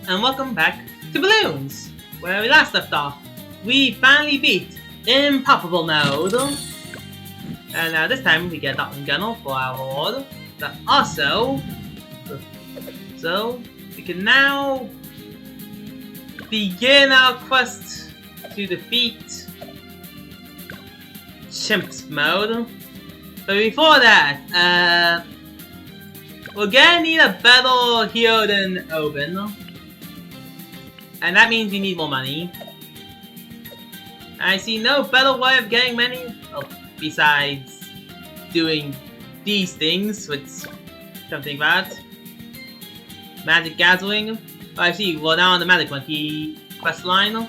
and welcome back to Balloons, where we last left off. We finally beat Impossible Mode, and now this time we get Dr. Gunnel for our reward. But also, so we can now begin our quest to defeat Chimps Mode. But before that, we're gonna need a better hero than Oben. And that means we need more money. I see no better way of getting money besides doing these things, which something about magic gathering. Oh, I see, we're now on the Magic Monkey quest line.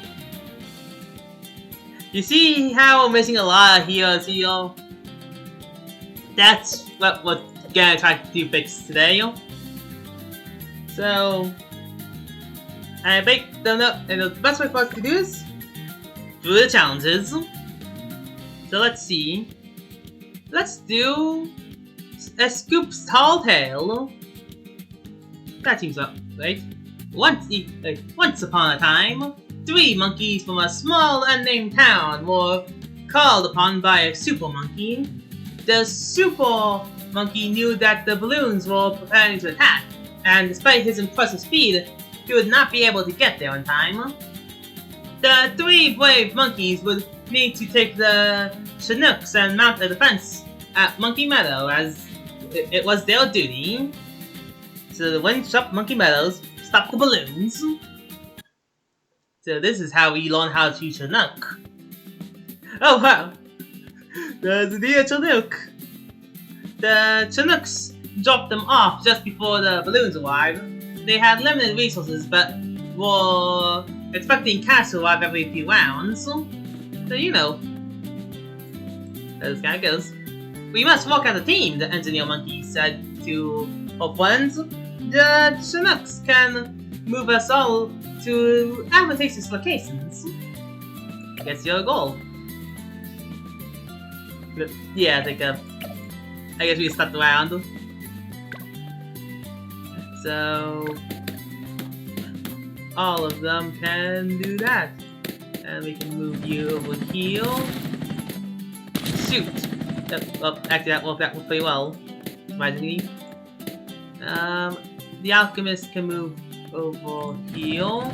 You see how we're missing a lot of heroes here? That's what we're gonna try to fix today. So I think the best way for us to do this through the challenges. So let's see. Let's do a Scoop's Tall Tale. That seems right. Once upon a time, 3 monkeys from a small unnamed town were called upon by a super monkey. The super monkey knew that the balloons were preparing to attack, and despite his impressive speed, he would not be able to get there in time. The 3 brave monkeys would need to take the Chinooks and mount a defense at Monkey Meadow, as it was their duty. So the wind up Monkey Meadows, stop the balloons. So this is how we learn how to Chinook. Oh wow! There's a Chinook! The Chinooks dropped them off just before the balloons arrived. They had limited resources, but were expecting cash to arrive every few rounds. So you know, as this guy goes. We must work as a team, the engineer monkey said to her friends. The Chinooks can move us all to advantageous locations. Guess your goal. But, yeah, I guess we stuck around. So all of them can do that. And we can move you over here. Shoot! Well, actually that worked pretty well, surprisingly. The alchemist can move over here.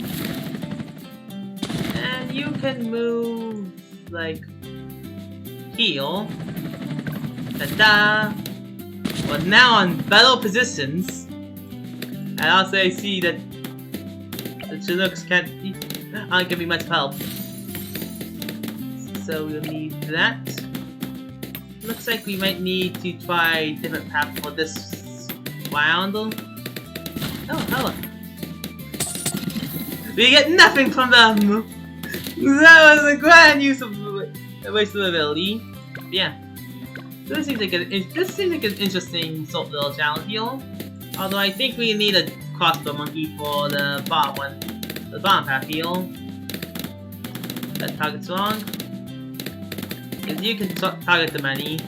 And you can move like here. Ta-da! We're now on better positions. And also I see that the Chinooks aren't giving much help. So we'll need that. Looks like we might need to try a different path for this round. Oh, hello. We get nothing from them! That was a grand use of a waste of ability. Yeah. So this seems like an interesting sort of little challenge here. Although I think we need a crossbow monkey for the bottom one. The bottom path here. That target's wrong. Because you can target the money.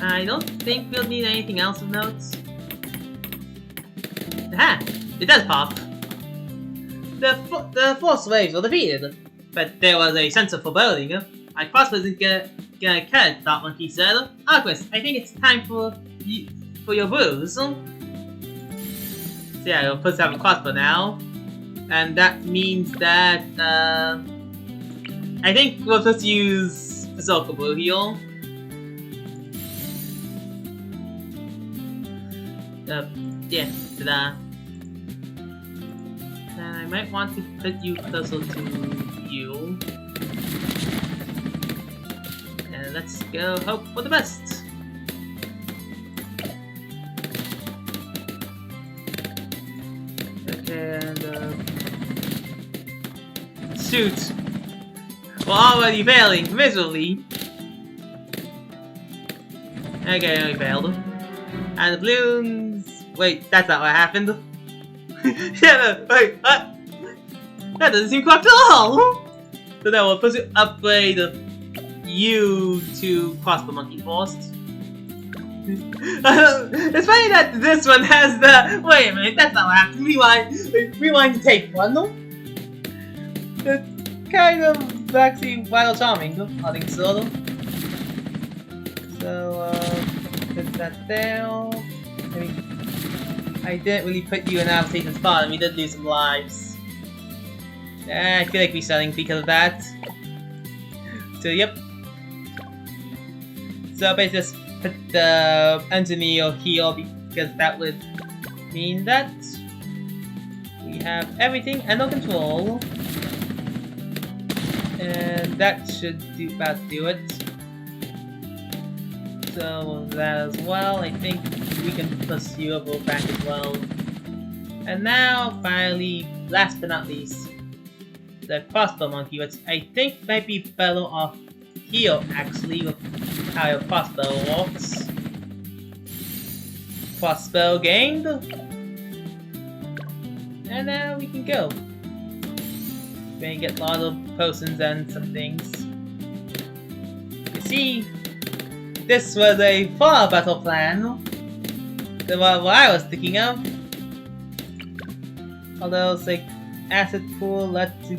I don't think we'll need anything else of note. Aha! It does pop! The 4 slaves were defeated, but there was a sense of foreboding. My crossbow isn't gonna cut, Dark Monkey said. Alquist, I think it's time for your bruise. So yeah, we're supposed to have a crossbow now. And that means that, I think we're supposed to use Berserker Brew here. Yeah, ta-da. And I might want to put you closer to you. And let's go hope for the best. Okay, and shoot! We're already failing miserably. Okay, we failed. And the balloons. Wait, that's not what happened. Yeah, no, wait, what? That doesn't seem correct at all! So now we're supposed to upgrade you to Crossbow Monkey first. It's funny that this one has the. Wait a minute, that's not what happened. Rewind the tape one, no? It's kind of actually rather charming, I think so. So, put that down. I didn't really put you in adaptation spot, and we did lose some lives. I feel like resetting because of that. So, yep. So, basically, just put the engineer here because that would mean that we have everything under control. And that should about do it. So that as well, I think we can plus you over back as well. And now, finally, last but not least, the crossbow monkey, which I think might be better off here actually with how your crossbow works. Crossbow gained. And now we can go. We're gonna get a lot of potions and some things. You see, this was a far better plan than what I was thinking of. Although it's like acid pool, let's go.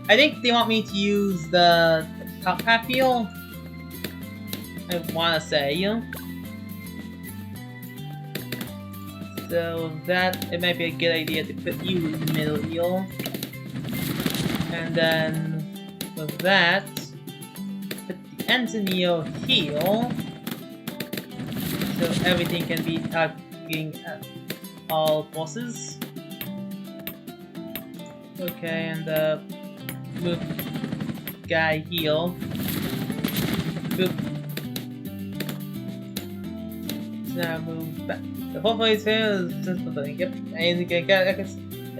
I think they want me to use the top half heal. I wanna say, you know. So that it might be a good idea to put you in the middle heal. And then with that, put the engineer heal, so everything can be targeting at all bosses. Okay, and move guy heal. Boop. So now move back. The whole place here is just the thing. Yep, I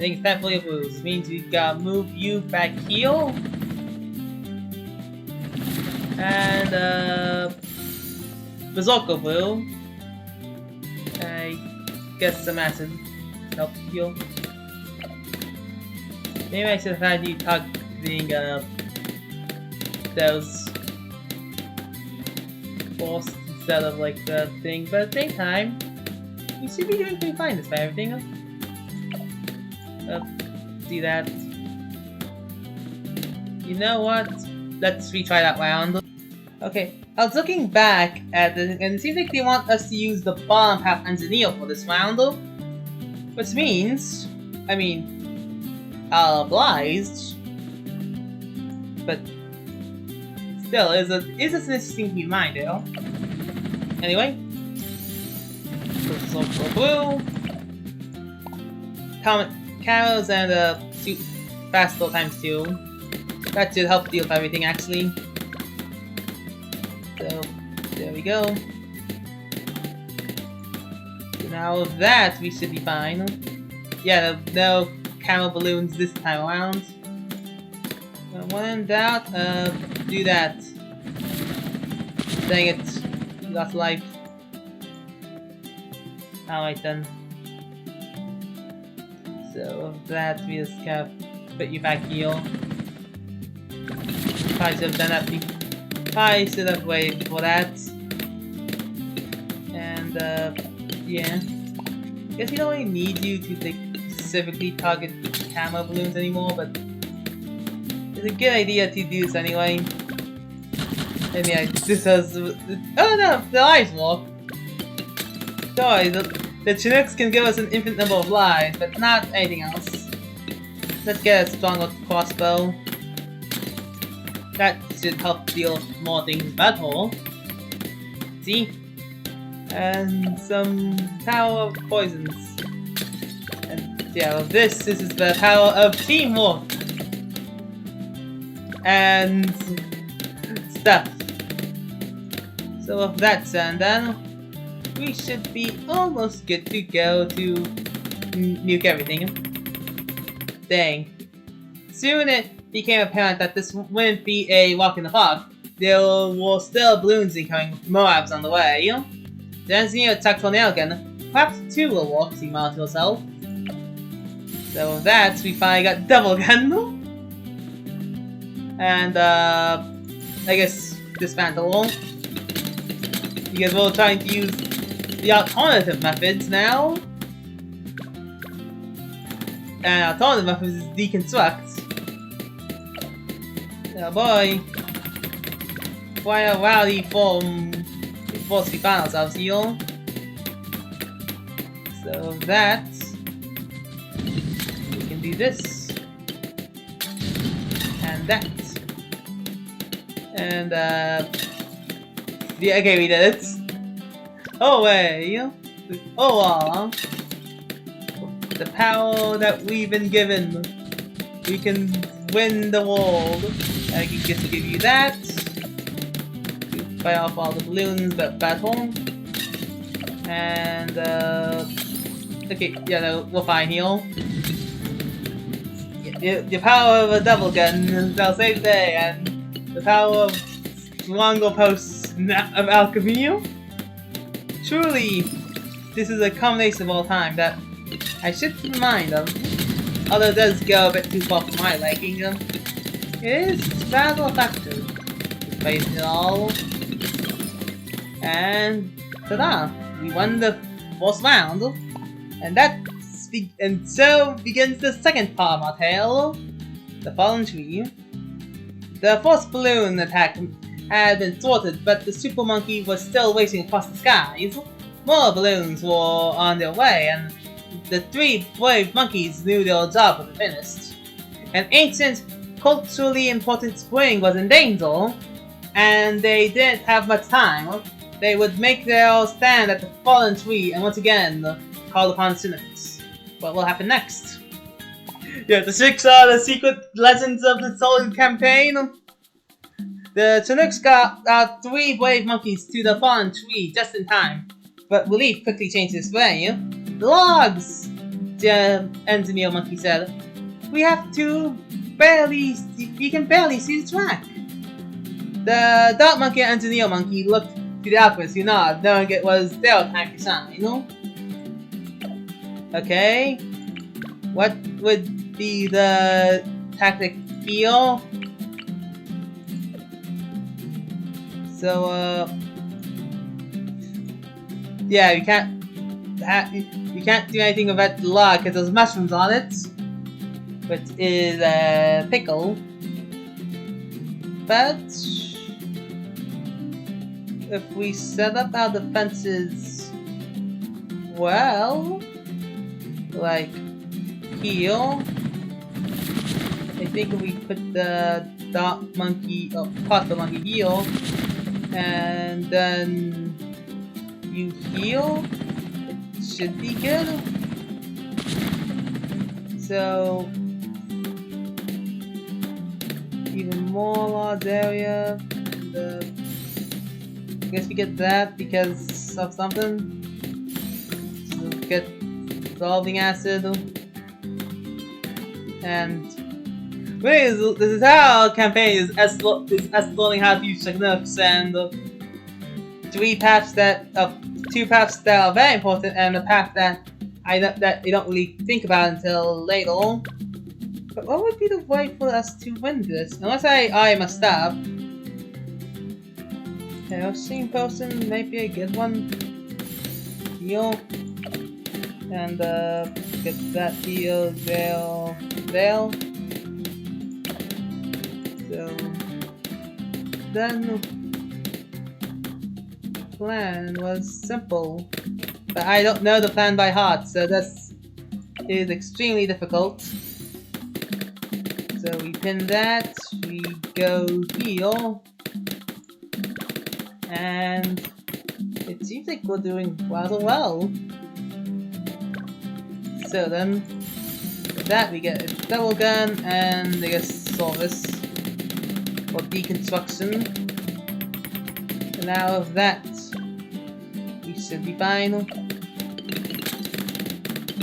think it's time for your moves. It means we gotta move you back here. And Berserker Blue. I guess some acid help heal. Maybe I should have had you targeting those boss instead of like the thing, but at the same time, you should be doing pretty fine despite everything. Do that. You know what? Let's retry that round. Okay, I was looking back at it, and it seems like they want us to use the bottom half engineer for this round, which means, I mean, obliged, but still, is an interesting to mind, you know? Anyway, so blue, comment. Carrots and shoot faster times 2. That should help deal with everything actually. So there we go. So now with that we should be fine. Yeah, no camel balloons this time around. When in doubt, do that. Dang it. Lost life. Alright then. So with that, we just kind of put you back here. Probably should have done that. Probably should have waited for that. And yeah. Guess we don't really need you to like specifically target camo balloons anymore, but it's a good idea to do this anyway. And yeah, this has. Oh no, the lives walk. Sorry, the Chinooks can give us an infinite number of lives, but not anything else. Let's get a stronger crossbow. That should help deal with more things better. See? And some power of poisons. And yeah, this is the power of teamwork. And stuff. So with that said, then we should be almost good to go to nuke everything. Dang. Soon it became apparent that this wouldn't be a walk in the park. There were still balloons incoming, Moabs on the way. The engineer attacked Tornado again. Perhaps 2 will walk, she mouthed to herself. So with that, we finally got double again. And I guess dismantle. Because we're trying to use the alternative methods now. And alternative methods is deconstruct. Oh boy. Quite a rowdy form before we find ourselves here. So that we can do this. And that. And yeah, okay, we did it. Oh wait. Oh wow. The power that we've been given. We can win the world. I can get to give you that. To fire off all the balloons that battle. And okay, yeah, no, we're fine here. The power of a double gun that'll save the day, and the power of longer posts of alchemy. Truly, this is a combination of all time that I should keep in mind of, although it does go a bit too far for my liking. It is rather effective, despite it all. And ta-da! We won the first round, and so begins the second part of our tale, the fallen tree. The first balloon attack had been thwarted, but the super monkey was still racing across the skies. More balloons were on their way, and the three brave monkeys knew their job was finished. An ancient, culturally important spring was in danger, and they didn't have much time. They would make their stand at the fallen tree and once again call upon Chinook. What will happen next? Yeah, the six are the secret legends of the Solar Campaign. The Chinooks got our three brave monkeys to the fallen tree just in time, but relief quickly changed its way. The logs! The engineer monkey said. We can barely see the track. The dark monkey and engineer monkey looked to the alchemist who nodded, knowing it was their time to shine. Okay. What would be the tactic here? So, yeah, you can't do anything about the log because there's mushrooms on it, which is a pickle. But if we set up our defenses well, like here, I think if we put the dark monkey, past the monkey here, and then you heal, it should be good. So even more large area, and I guess we get that because of something. So get dissolving acid, and really, this is how our campaign is learning how to use techniques, and two paths that are very important, and a path that you don't really think about until later. But what would be the way for us to win this? Unless I messed up. Seeing person might be a good one. Heal. And get that heal there. So then the plan was simple. But I don't know the plan by heart, so this is extremely difficult. So we pin that, we go here, and it seems like we're doing rather well. So then, with that we get a double gun and I guess service for deconstruction. And out of that, we should be fine.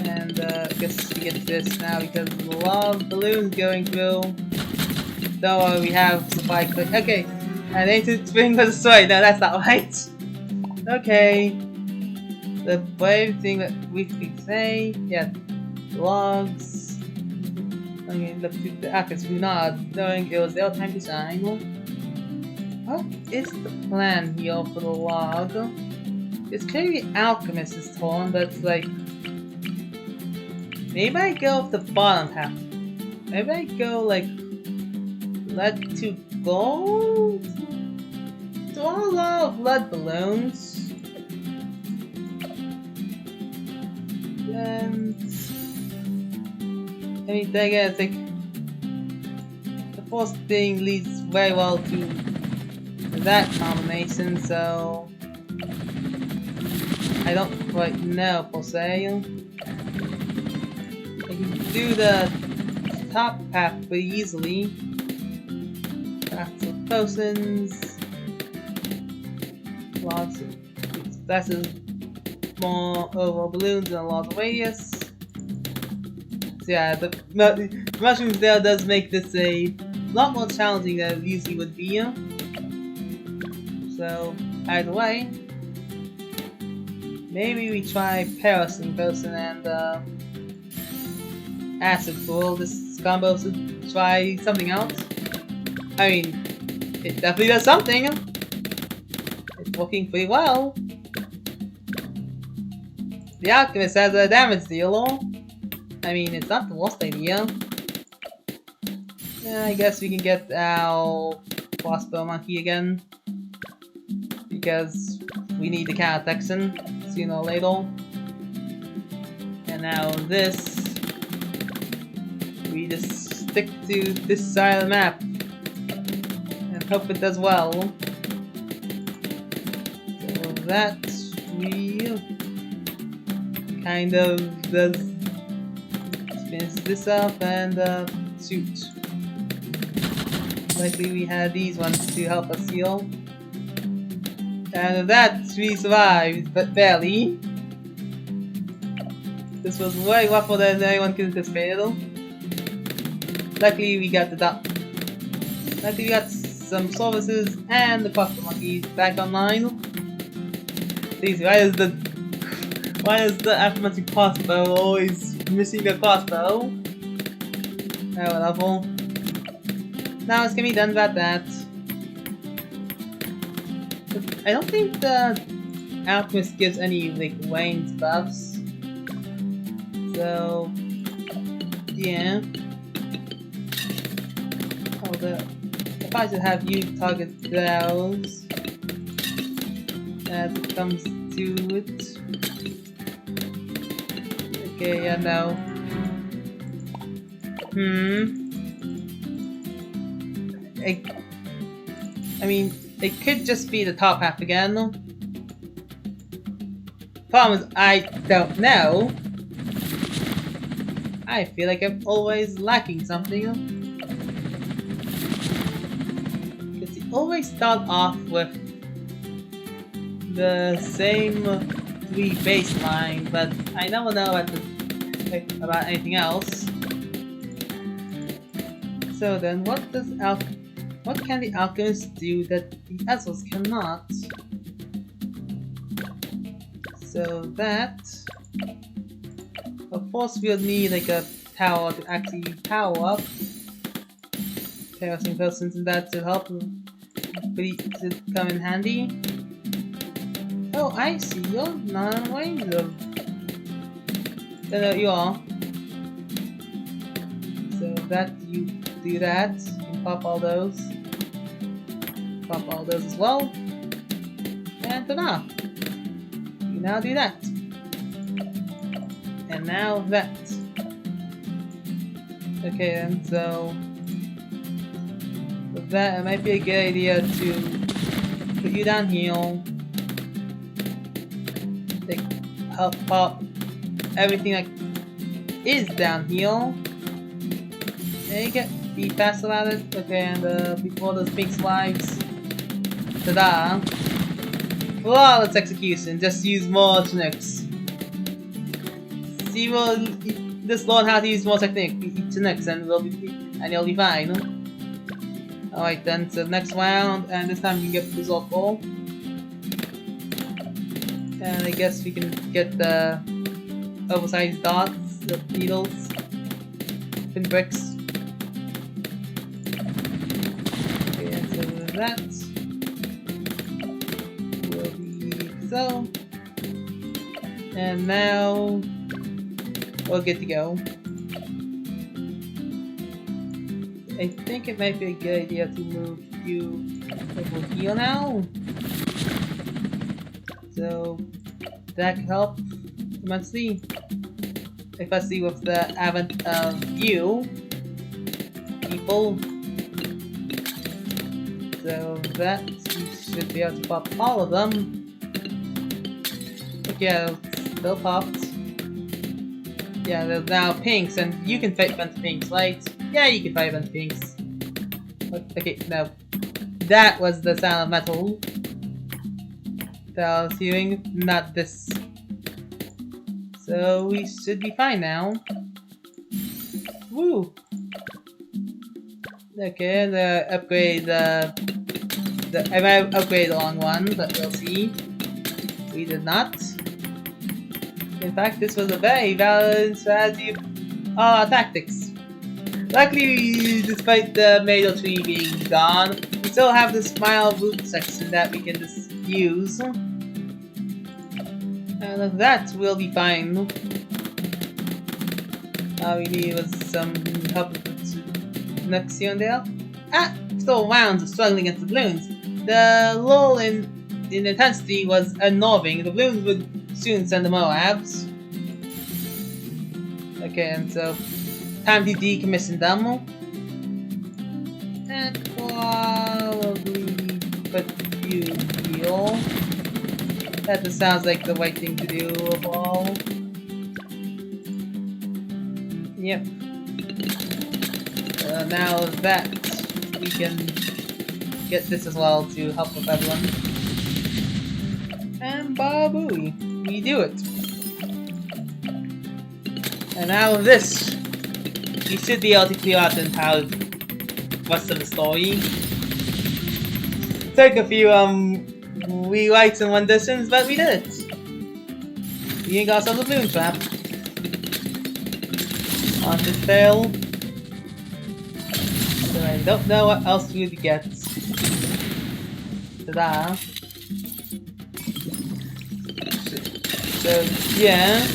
And I guess we get this now because there's a lot of balloons going through. So we have supply click. Okay, and ancient spring was destroyed. No, that's not right. Okay. The brave thing that we could say, yeah, logs. Okay, look to the actors who nod, knowing it was their time to shine. What is the plan here for the log? It's clearly Alchemist's turn, but it's like... Maybe I go with the bottom half. Maybe I go like... Lead to gold? Do I want a lot of lead balloons? And... I mean, then again, it's like... The first thing leads very well to that combination, so... I don't quite know per se. I can do the top path pretty easily. Lots of potions. Lots of expensive more overall balloons and a lot of radius. So yeah, the mushrooms there does make this a lot more challenging than it usually would be. So either way, maybe we try Paralyzing Potion and Acid Pool. This combo should try something else. I mean, it definitely does something. It's working pretty well. The Alchemist has a damage dealer. I mean, it's not the worst idea. Yeah, I guess we can get our crossbow monkey again. Because we need the cat Texan sooner or later. And now this, we just stick to this side of the map and hope it does well. So that we kind of does finish this up and shoot. Luckily we had these ones to help us heal. And with that, we survived, but barely. This was way rougher than anyone could anticipate. Luckily, we got the Luckily, we got some services and the crossbow monkeys back online. Please, why is the aforementioned crossbow always missing a crossbow? Oh, whatever. Now it's gonna be done about that. I don't think the Alchemist gives any like range buffs. So yeah. If I should have you target those as it comes to it. Okay, yeah, no. I mean, it could just be the top half again. Problem is, I don't know. I feel like I'm always lacking something. Because you always start off with the same 3 baseline, but I never know about anything else. So then, what can the Alchemist do that the others cannot? So that... Of course we'll need like a tower to actually power up. Paralyzing Potions and that to help to come in handy. Oh, I see, you're not away though. You are. So that you do that. You can pop all those. Pop all those as well. And ta-da! You now do that. And now that. Okay then, so with that, it might be a good idea to put you down here. Like, help pop everything that is down here. And you can be fast about it. Okay, and before those pink slides. Ta-da! Flawless execution, just use more techniques. See, we'll just learn how to use more techniques and you'll be fine. Alright then, so next round, and this time we can get the result goal. And I guess we can get the oversized dots, the needles, pinpricks. Okay, and so that will be so. And now we're good to go. I think it might be a good idea to move you over here now. So that could help immensely. Especially with the advent of you people. So that we should be able to pop all of them. Okay, still popped. Yeah, they're now pinks, and you can fight a bunch of pinks, right? Yeah, you can fight a bunch of pinks. Okay, no. That was the sound of metal that I was hearing, not this. So we should be fine now. Woo! Okay, the upgrade, I might upgrade the long one, but we'll see. We did not. In fact, this was a very valid strategy of our tactics. Luckily, despite the Maple Tree being gone, we still have the Smile Root section that we can just use. And with that, we'll be fine. All we need was some help with nooks here and there. Still rounds of struggling against the balloons. The lull in intensity was unnerving. The balloons would soon send the Moabs. Okay, and so time to decommission them. And probably put you here. That just sounds like the right thing to do overall. Yep. Now that we can get this as well to help with everyone. And babooey, we do it. And now with this, we should be able to clear out the entire rest of the story. Took a few rewrites and renditions, but we did it. We got ourselves a balloon trap. On this tail. So I don't know what else we would get. Ta-da. So yeah.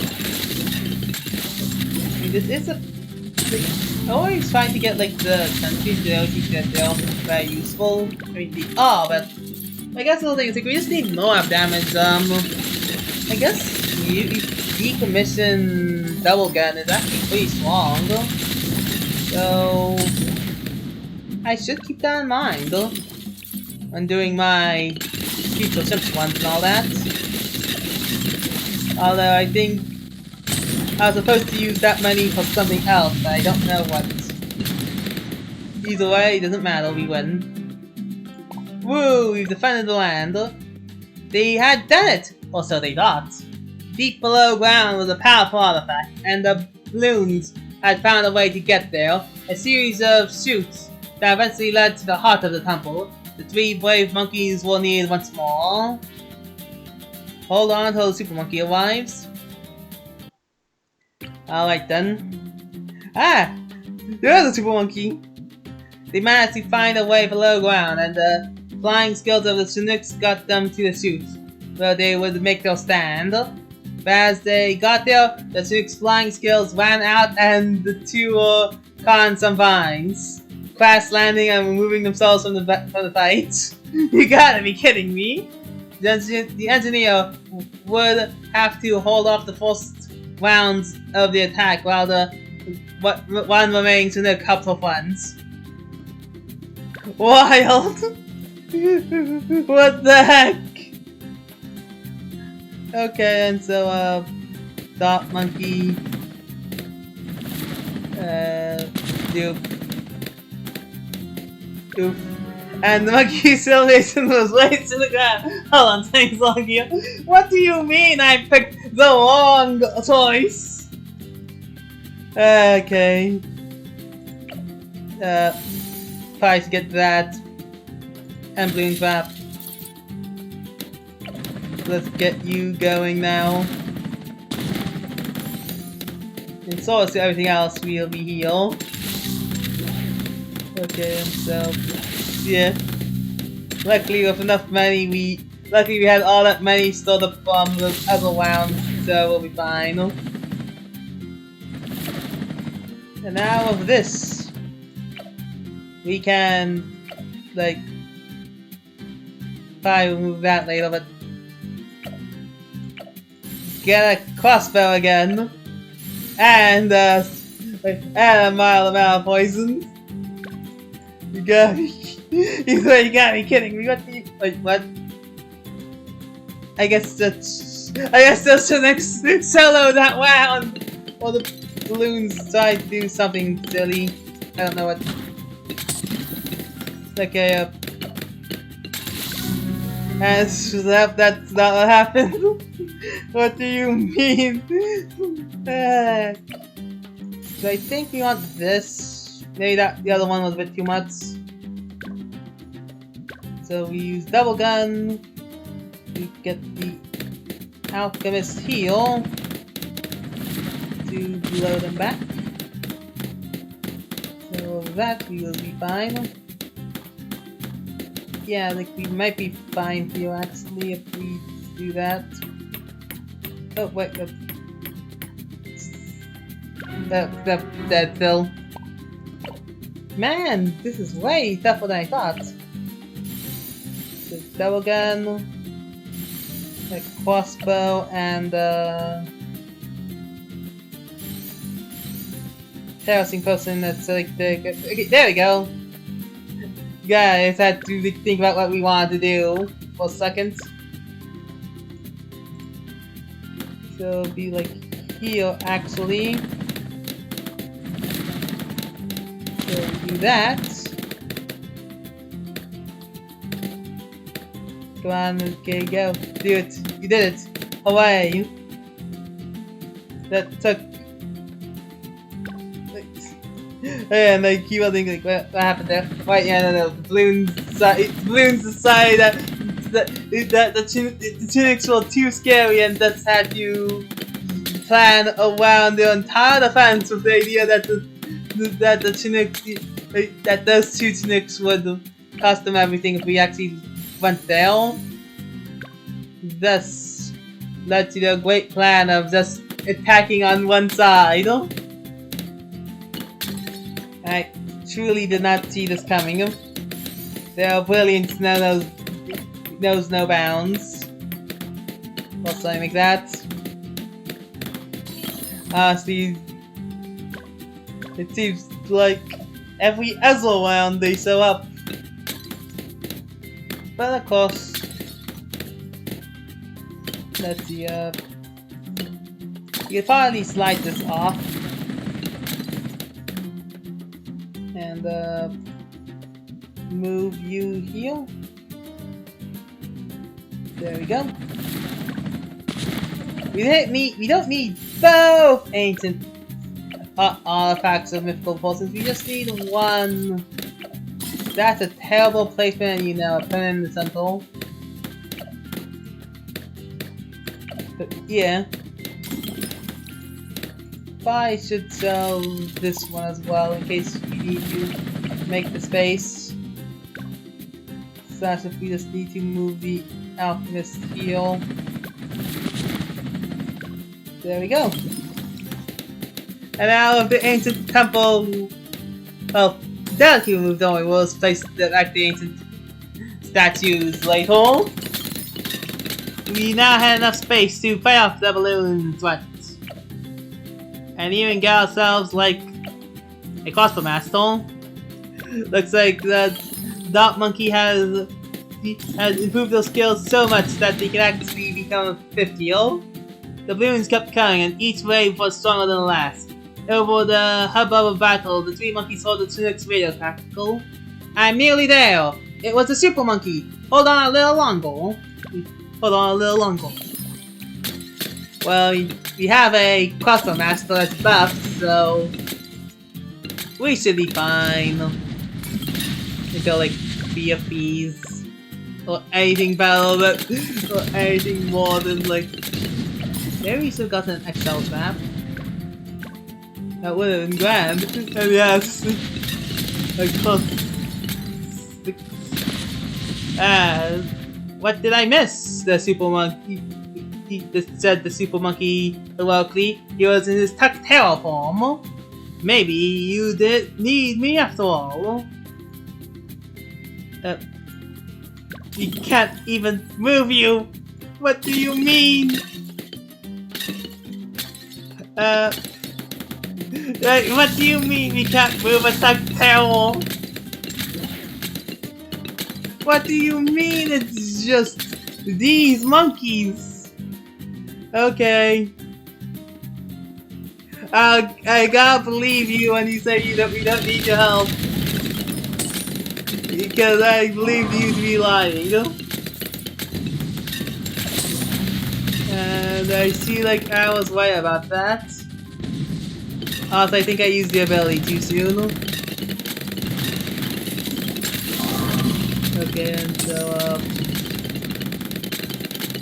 I mean, this is always trying to get like the countries that they're also very useful. I mean they are, but I guess the whole thing is like we just need more damage. I guess decommission double gun is actually pretty strong. So I should keep that in mind when doing my future Chimps ones and all that. Although I think I was supposed to use that money for something else, but I don't know what. Either way, it doesn't matter, we win. Woo! We've defended the land. They had done it! Or so they thought. Deep below ground was a powerful artifact, and the balloons had found a way to get there. A series of chutes that eventually led to the heart of the temple. The three brave monkeys were needed once more. Hold on until the super monkey arrives. Alright then. There's a super monkey! They managed to find a way below ground, and the flying skills of the Chinooks got them to the chute, where they would make their stand. But as they got there, the Chinooks' flying skills ran out, and the two were caught in some vines, crash landing and removing themselves from the fight. You gotta be kidding me! The engineer would have to hold off the first rounds of the attack while the one remaining Chinook helped her friends. Wild! What the heck? Okay, and so, Dark Monkey, Oof. And the monkey salvation was right to the ground. Hold on, thanks, Longy. What do you mean I picked the wrong choice? Okay. Try to get that. And balloon trap. Let's get you going now. And so as to everything else, we'll be here. Okay, so yeah. Luckily with enough money we had all that money stored up from the other rounds, so we'll be fine. And now with this, we can, like, probably remove that later, but get a crossbow again, and a mild amount of poison. You got me. You got me kidding me. What? Wait, what? I guess that's the next solo that round. Or the balloons try to do something silly. I don't know what. Okay, that's not what happened. What do you mean? So I think we want this. Maybe the other one was a bit too much. So we use double gun. We get the alchemist heal to blow them back. So that we will be fine. Yeah, like we might be fine here actually if we do that. Oh wait, that Phil. Man, this is way tougher than I thought. So double gun, a crossbow, and terracing person that's like the. Okay, there we go. Guys, had to think about what we wanted to do for a second. So be like here actually. So do that. Come on, okay, go. Do it. You did it. Away. That took. And I keep on thinking, like, what happened there? Right, yeah, no, the balloons decide that the tunics were too scary and that's had you plan around the entire defense with the idea that the tunics, that those two tunics would cost them everything if we actually went there. Thus led to the great plan of just attacking on one side. I truly did not see this coming. Their brilliance knows no bounds. Or something like that. Honestly, it seems like every Ezra round they show up. But of course, let's see, you can finally slide this off. And move you here. There we go. We don't need both ancient artifacts of mythical persons. We just need one. That's a terrible placement, you know. Put in the central. But yeah. I should sell this one as well in case we need to make the space. Slash if we just need to move the alchemist heal. There we go. And now of the ancient temple, well, delicately moved on, we'll just place the ancient statues later. We now have enough space to fight off the balloons, what? And even get ourselves like a crossbow master. Looks like the Dark Monkey has improved those skills so much that they can actually become a 50-year-old. The balloons kept coming, and each wave was stronger than the last. Over the hubbub of battle, the three monkeys saw the tunic's radio tactical. I'm nearly there! It was the super monkey! Hold on a little longer. Well, we have a crossbow master that's buffed, so we should be fine. Until like BFBs or anything better but or anything more than like. Maybe we still got an Excel map. That would have been grand. And yes, what did I miss? The super monkey. said the super monkey heroically. He was in his tactile form. Maybe you didn't need me after all. We can't even move you. What do you mean? What do you mean we can't move a tactile? What do you mean it's just these monkeys? Okay. I gotta believe you when you say we don't need your help. Because I believe you to be lying. And I see like I was right about that. Also, I think I used the ability too soon. Okay, and so,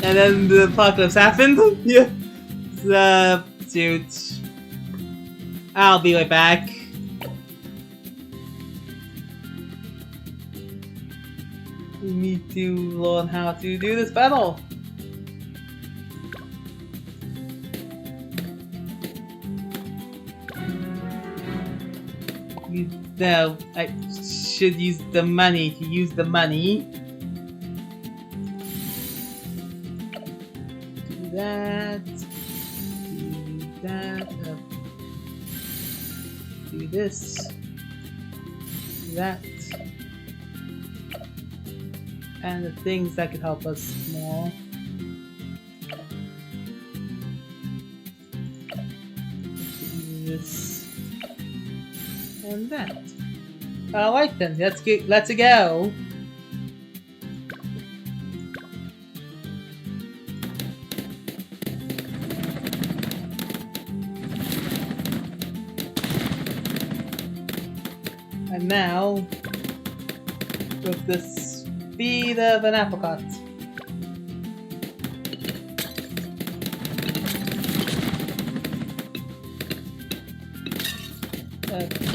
and then the apocalypse happened? Yeah. Shoot. I'll be right back. We need to learn how to do this battle. No, I should use the money to use the money. Do that. Do that. Do this. Do that. And the things that could help us more. Do this. And that. Alright then, let's go. And now, with the speed of an apricot.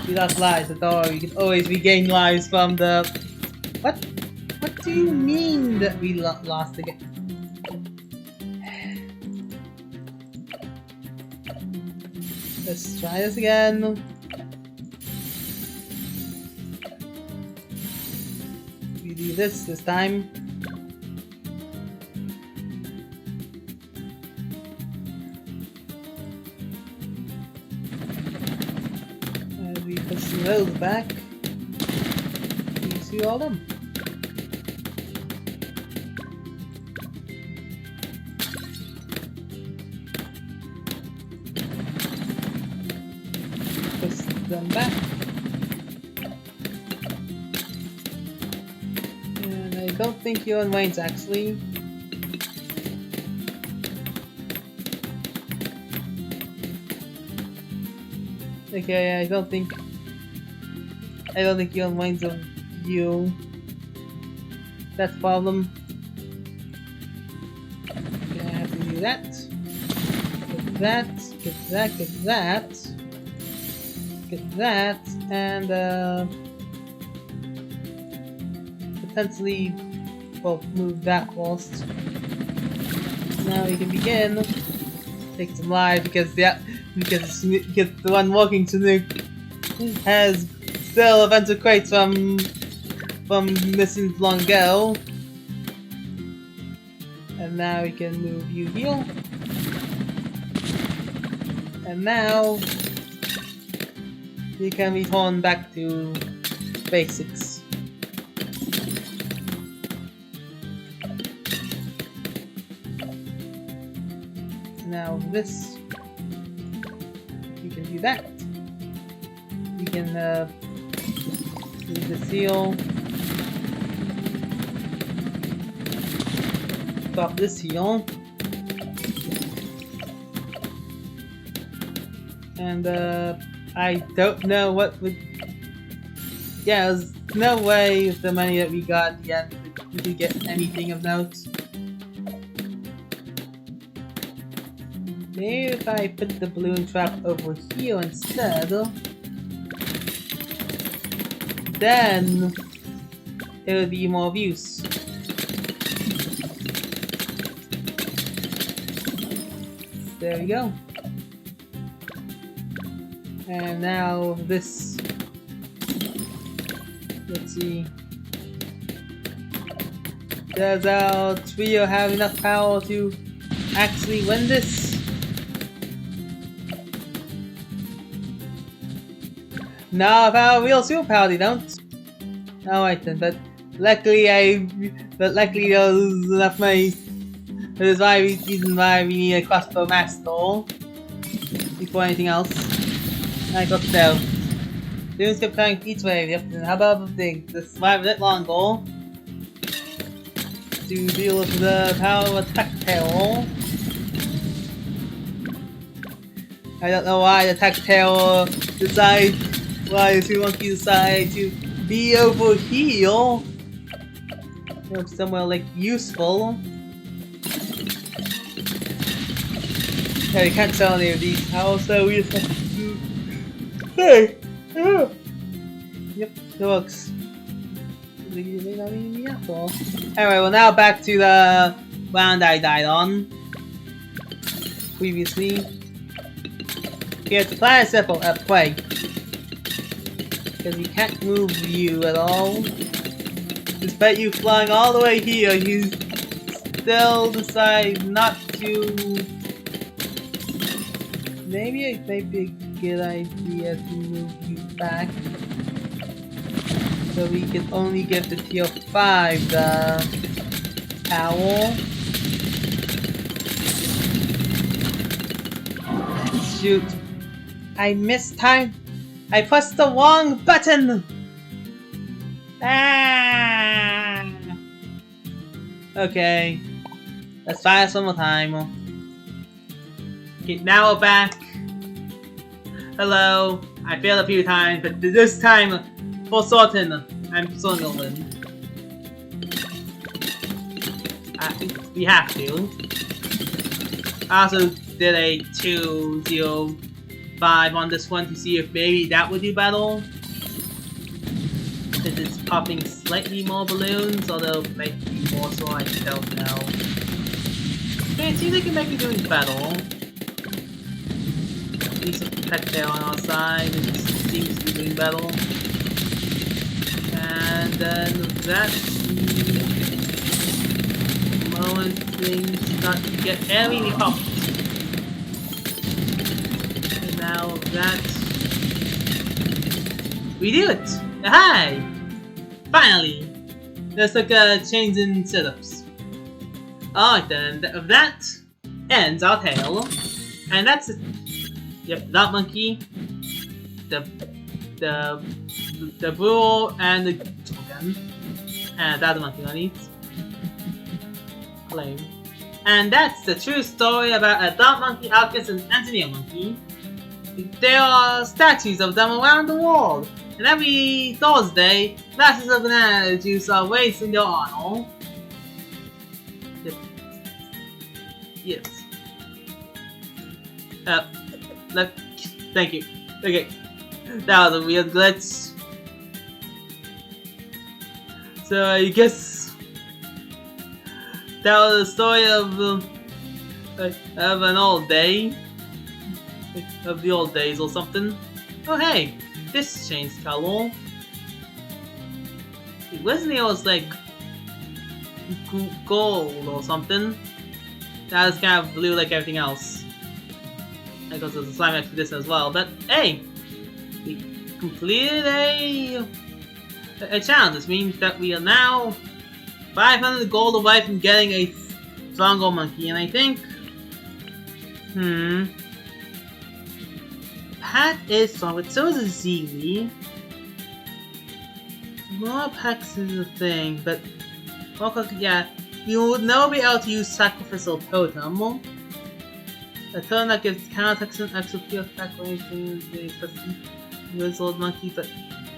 We lost lives at all. You can always regain lives from the... What? What do you mean that we lost again? Let's try this again. We do this time. We push those back. You see all them. Push them back. And I don't think you're in range actually. Okay, I don't think you're in range of you. That's a problem. Okay, I have to do that. Get that, get that, get that. Get that, and potentially, well, move that first. Now we can begin. Take some lives because because the one walking to nuke has still a bunch of crates from missions long ago. And now we can move you here. And now you can return back to basics. Now this. You can do that. You can do the seal. Stop this seal. And I don't know what would... Yeah, there's no way with the money that we got yet we could get anything of note. Maybe if I put the balloon trap over here instead, then it would be more of use. There we go. And now this. Let's see. Does our trio have enough power to actually win this? No, our real superpower they don't. Alright then, but luckily there was enough money. That is why reason why we need a crossbow master before anything else. I got so. Students kept trying each wave, yep, and how about the survive a bit longer to deal with the power of attack tail. I don't know why the attack tail why the two monkeys decide to be over here. Somewhere like useful. Yeah, we can't sell any of these powers, so we just have to. Hey! Yeah. Yep, it works. Anyway, well now back to the round I died on previously. Here's the plan is simple, play. Because we can't move you at all. Despite you flying all the way here, you still decide not to. Maybe it might be a good idea to move you back. So we can only give the tier 5 the power. Shoot. I missed time. I pressed the wrong button! Ah! Okay. Let's try this one more time. Okay, now we're back. Hello. I failed a few times, but this time, for certain, I'm still gonna win. I think we have to. I also did a 2-0-5 on this one to see if maybe that would do better. Since it's popping slightly more balloons, although it might be more so, I don't know. Okay, it seems like it might be doing better. At least a pet tail on our side, it seems to be doing better. And then that moment things start to get really popped. And now that we do it! Hi! Finally! There's like a change in setups. Alright then, that ends our tale. And that's it. Yep, that monkey, the bull, and the token, and the other monkey on it. Claim. And that's the true story about a dog monkey, alchemist, and engineer monkey. There are statues of them around the world, and every Thursday, glasses of banana juice are raised in their honor. Yep. Yes. Look, thank you. Okay, that was a weird glitch. So I guess that was the story of an old day, of the old days or something. Oh hey, this changed color. It wasn't it was like gold or something. That was kind of blue like everything else. Because there's a slime after this as well, but hey! We completed a challenge. This means that we are now 500 gold away from getting a stronger monkey, and I think... Pat is strong, but so is a Zeely. More packs is a thing, but... yeah, you would never be able to use Sacrificial Totem. A turn that gives counterattacks and extra pure attack or anything with old monkey, but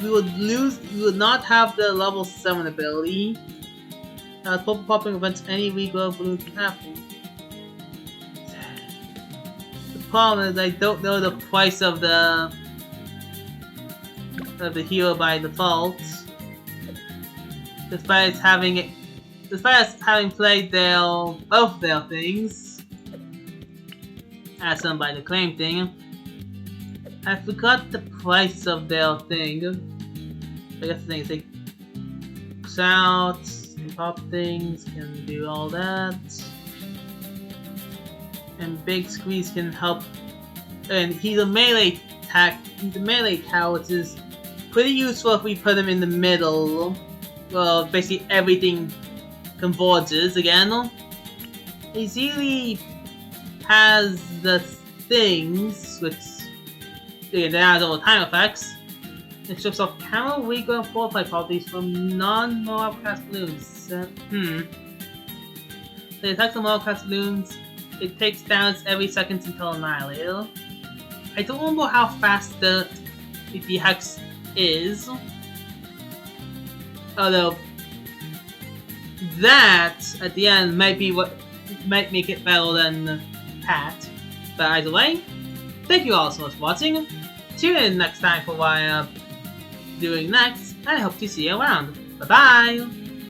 we would not have the level 7 ability. Purple popping prevents any regrow balloon from happening. The problem is I don't know the price of the hero by default. Despite us having played both their things. as done by the claim thing. I forgot the price of their thing. I guess the thing is they push out, can pop things, can do all that. And Big Squeeze can help. And he's a melee cow, which is pretty useful if we put him in the middle. Well, basically everything converges again. He really has the things which they have all time effects. It strips off camera, weaker, and fortify properties from non-Moralcast balloons. So it attacks the Moralcast balloons. It takes damage every second until annihilated. I don't remember how fast the Hex is. Although that at the end might be what might make it better than Pat. But either way, thank you all so much for watching. Tune in next time for what I'm doing next, and I hope to see you around. Bye bye!